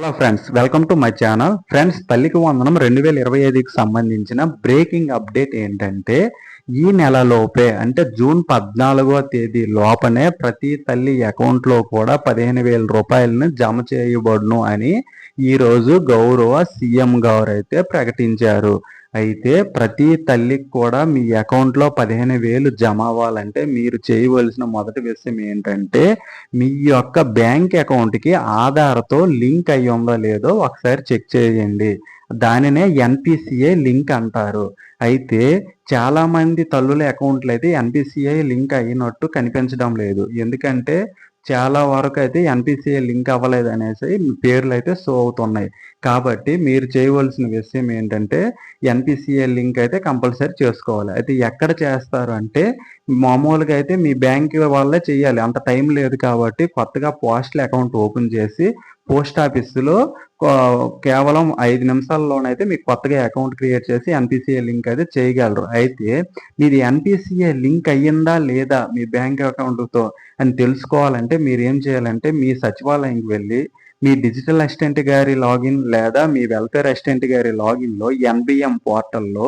Hello friends, welcome to my channel. Friends, తల్లికి వందనం 2025కి సంబంధించిన బ్రేకింగ్ అప్డేట్ ఏంటంటే, ఈ నెలలోపే అంటే జూన్ 14వ తేదీ లోపనే ప్రతి తల్లి అకౌంట్లో కూడా 15,000 రూపాయలను జమ చేయబడును అని ఈరోజు గౌరవ సీఎం గారు అయితే ప్రకటించారు. అయితే ప్రతి తల్లికి కూడా మీ అకౌంట్లో 15,000 జమ అవ్వాలంటే మీరు చేయవలసిన మొదటి విషయం ఏంటంటే, మీ యొక్క బ్యాంక్ అకౌంట్కి ఆధార్తో లింక్ అయ్యి ఉందో లేదో ఒకసారి చెక్ చేయండి. దానినే ఎన్పిసిఐ లింక్ అంటారు. అయితే చాలామంది తల్లుల అకౌంట్లు అయితే ఎన్పిసిఐ లింక్ అయినట్టు కనిపించడం లేదు. ఎందుకంటే చాలా వరకు అయితే ఎన్పిసిఐ లింక్ అవ్వలేదు అనేసి పేర్లు అయితే షో అవుతున్నాయి. కాబట్టి మీరు చేయవలసిన విషయం ఏంటంటే, ఎన్పిసిఐ లింక్ అయితే కంపల్సరీ చేసుకోవాలి. అయితే ఎక్కడ చేస్తారు అంటే, మామూలుగా అయితే మీ బ్యాంక్ వాళ్ళే చేయాలి. అంత టైం లేదు కాబట్టి కొత్తగా పోస్టల్ అకౌంట్ ఓపెన్ చేసి పోస్ట్ ఆఫీసులో కేవలం 5 నిమిషాల్లోనైతే మీకు కొత్తగా అకౌంట్ క్రియేట్ చేసి ఎన్పిసిఐ లింక్ అయితే చేయగలరు. అయితే మీది ఎన్పిసిఐ లింక్ అయ్యిందా లేదా మీ బ్యాంక్ అకౌంట్తో అని తెలుసుకోవాలంటే మీరు ఏం చేయాలంటే, మీ సచివాలయంకి వెళ్ళి మీ డిజిటల్ అసిస్టెంట్ గారి లాగిన్ లేదా మీ వెల్ఫేర్ అసిస్టెంట్ గారి లాగిన్లో ఎన్బిఎం పోర్టల్లో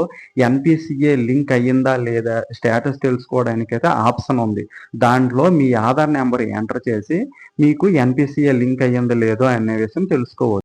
ఎన్పిసిఐ లింక్ అయ్యిందా లేదా స్టేటస్ తెలుసుకోవడానికైతే ఆప్షన్ ఉంది. దాంట్లో మీ ఆధార్ నెంబర్ ఎంటర్ చేసి మీకు ఎన్పిసిఐ లింక్ అయ్యిందో లేదో అనే విషయం తెలుసుకోవచ్చు.